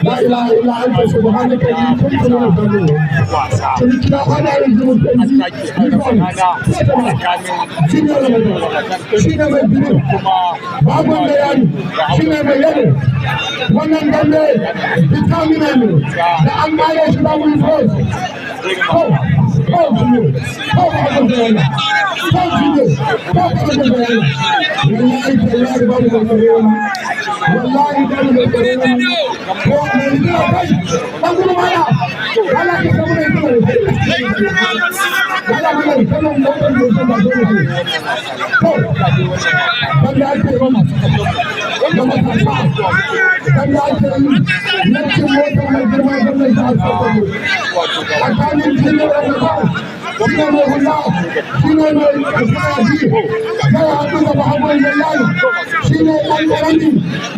لا اله الا انت سبحانك اني كنت من الظالمين شركنا انا يجب شينا mai biyu babban bayani shine mai yare wannan dambe vitamina ne da an kare shi ba mu fos ko biyu ko babban bayani ko biyu ko babban bayani wallahi tallahi ba mu da wallahi ba mu da ko mai da kai ba mu maya Allah ya samu ne Allah ya samu ne ko banda ake roma roma ta banda ake yi na cin mota mai girma gwamnan ta asibiti tsakanin jini da roma shine mai hula shine mai asiraji zai haɗu da bahagon da yayi shine ɗan ƙarami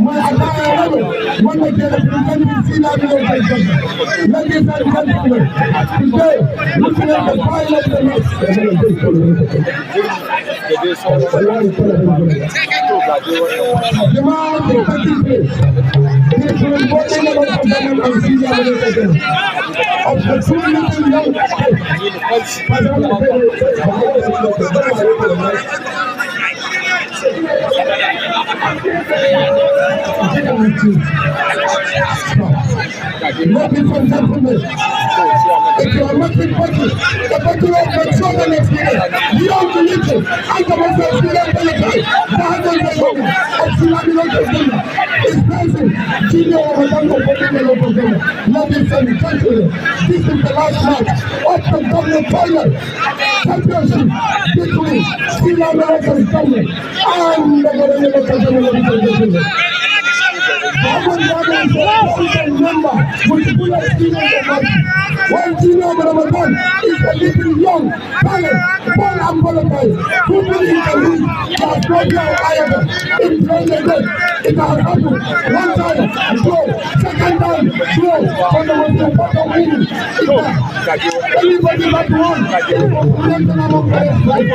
mai asara rabe wanda ke da kirkanin sina da yau kai kai na ke sa kan tunan today looking at the pilot da na jama'a da kakin ne ne kuma gwamnan da ba ta zama kan sina da yau kai kai opportunity now Ladies and gentlemen, if you are making budget, the budget of control the next year, you don't believe it. I come up with the military, the hundred of it's present. Junior of the ladies and gentlemen, this is the last match of the government final championship between Steel American government and the government of the one Gino Ramadan is a little young talent, born unqualified, who believes in the league, has brought your iron in playing the game. It has happened one time, slow, second time, slow, for the most important winning. Everybody but one, it was created among players like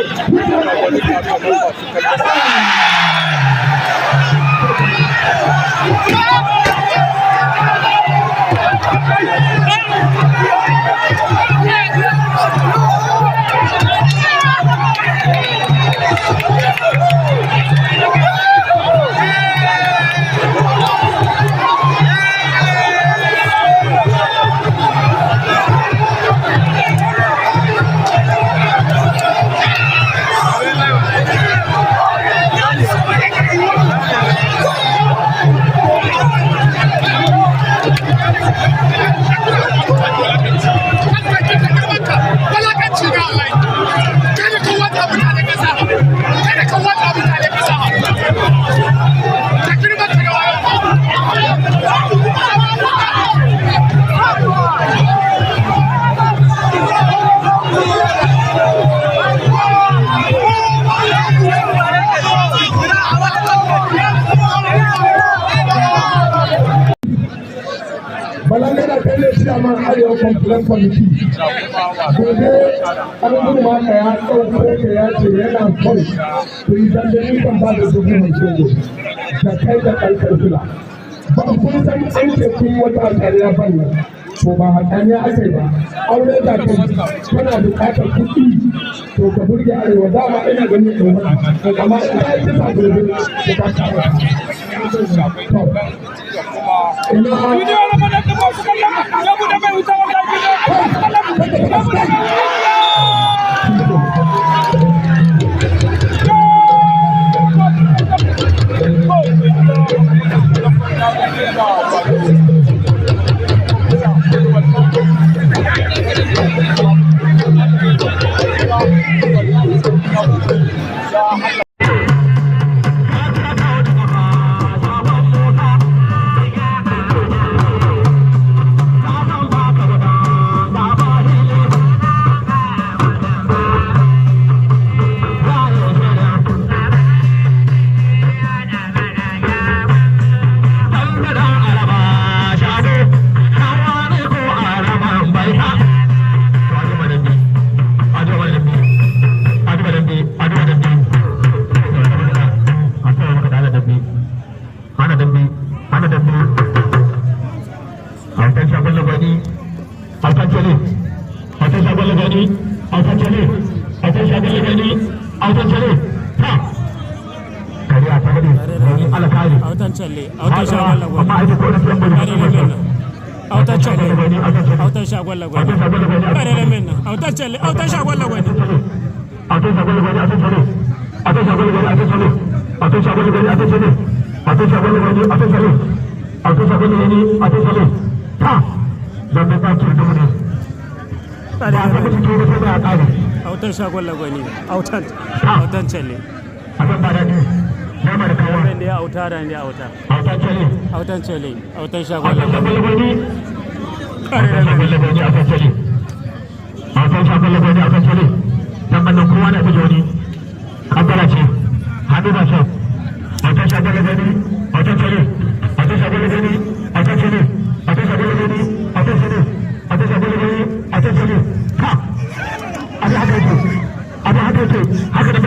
Balangana Kane Chairman Arewa Complaint Committee. Gobe an gurma ka ya ɗauko ka ya ce yana son ku yi dandalin kan ba da dubu mai shogo da kai da ƙarƙar fila. Ba kun san an ce kun wata ƙarya fannin to ba hatsaniya aka yi ba. Aure da kai kana buƙatar kuɗi to ka burge Arewa dama ina ganin ɗan wani amma ina yi kisa gobe da ka kama. shagon lagwani autan cale autan shagon lagwani autan cale autan shagon lagwani autan cale ta kariya ta hade wani alkali autan cale autan shagon lagwani amma ai ko da yan bari autan cale autan shagon lagwani kare da menna autan cale autan shagon lagwani autan shagon lagwani autan cale autan shagon lagwani autan cale autan shagon lagwani autan cale autan shagon lagwani autan cale autan shagon lagwani autan cale ta dan da take da mu ne ba ta fito da sai da kare autan shagon lagwani autan cale autan ba da ni na ma da kawo da ya auta da ne auta autan cale autan cale autan shagon autan lagwani lagwani kare da autan lagwani autan cale autan shagon lagwani autan cale dan bannan kowa na fito ni kabbara ce hadu ba shi autan shagon lagwani autan cale autan shagon lagwani autan cale autan shagon lagwani autan cale autan shagon lagwani autan cale ha abi haka yake haka da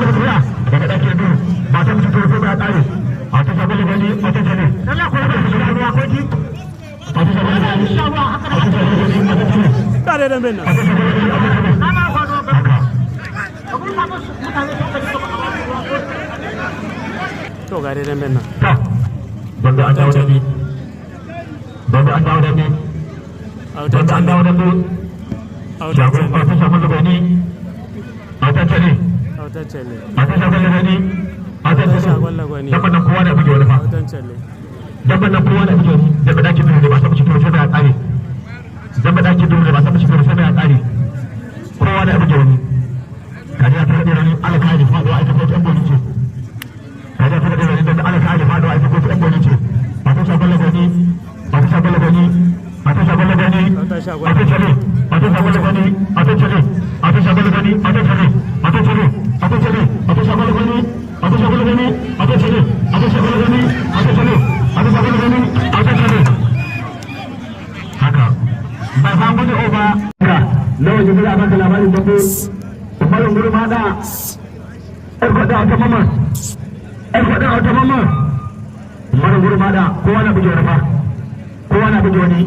muka tura daga ɗakin biyu ba ta mutu to sai ba tsare autan shagon lagwani autan cale Allah ko da shi ruwa ko ji autan shagon lagwani autan cale kare da menna to gare da menna banda an dawo da ni banda an dawo da ni banda an dawo da ni autan shagon lagwani autan cale autan cale autan shagon lagwani autan shagon lagwani dan bannan kowa da fige wani fa autan cale dan bannan kowa da fige wani da dakin biyu da ba ta mutu to sai ba tsare dan dakin biyu da ba ta mutu to sai ba tsare kowa da fige wani kaje ta da ni alkali fado ai ta ko tan boni ce kaje ta da ni da alkali fado ai ta ko tan boni ce autan shagon lagwani autan shagon lagwani autan shagon lagwani autan cale autan shagon lagwani autan cale autan shagon lagwani autan cale autan cale autan cale autan shagon lagwani autan shagon lagwani autan cale autan shagon lagwani autan cale autan shagon lagwani autan cale haka ba san gudu ba ka lawan yanzu za a baka labarin dambe umarin gurma da ƴar faɗa wata mama ƴar faɗa wata mama umarin gurma da kowa na buge wani fa kowa na buge wani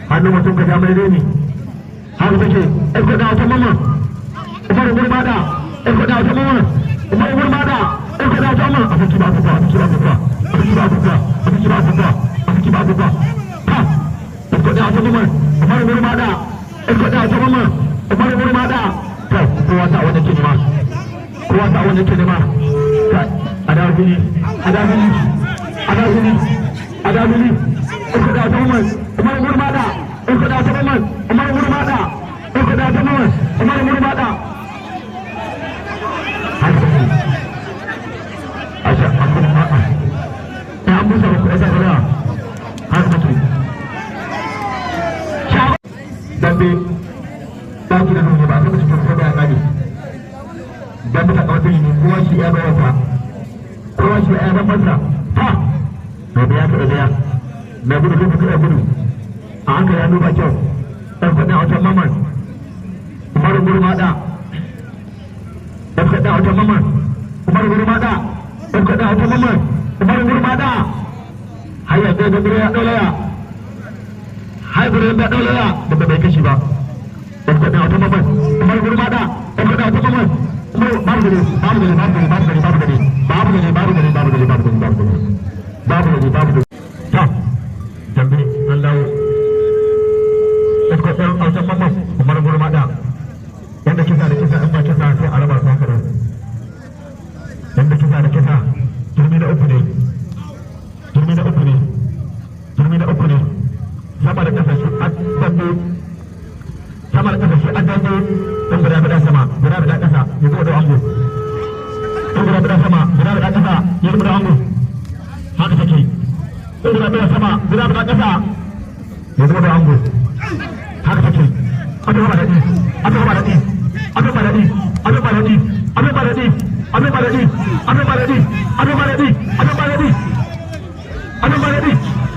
hannun mutum ka ja mai reni haka take ƴar faɗa wata mama umarin gurma da ƴar faɗa wata mama umarin gurma da ƴar faɗa wata mama a fiki ba kuka a fiki ba kuka a fiki ba kuka a fiki ba kuka a fiki ba kuka ha ƴar faɗa wata mama umarin gurma da ƴar faɗa wata mama umarin gurma da kai kowa ta wani ke nema kowa ta wani ke nema kai adabili adabili adabili adabili uku da ta man umar gurmada uku da ta man umar gurmada uku da ta man umar gurmada asha abu ma ya musa ku da gura har mutu dambe baki da nuna ba ta mutu ko da gani dan ta kawai ne kowa shi ya bayar ta kowa shi ya bayar masa ta to da ya kada da na gudu ko kada gudu a haka ya duba kyau dan fada wata maman umar gurmada dan fada wata maman umar gurmada dan fada wata maman umar gurmada hayya da gure ya daulaya hayya gure ya daulaya da bai kashi ba dan fada wata maman umar gurmada dan fada wata maman babu gari ta dambe an dawo ɗaukar ɗan autan mamman umar gurmada yadda kisa da kisa in ba kisa sai a raba su haka yadda kisa da kisa turmi da uku ne sama da ƙasa shi an dambe sama da ƙasa shi an dambe ɗan guda sama guda ƙasa ya zo da ango ɗan guda sama guda ƙasa ya zo da ango haka take ɗan guda sama guda ƙasa ya zo da ango haka take aka gaba daɗi aka gaba daɗi aka gaba daɗi aka gaba daɗi aka gaba daɗi aka gaba daɗi aka gaba daɗi aka gaba daɗi aka gaba daɗi aka gaba daɗi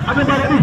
aka gaba daɗi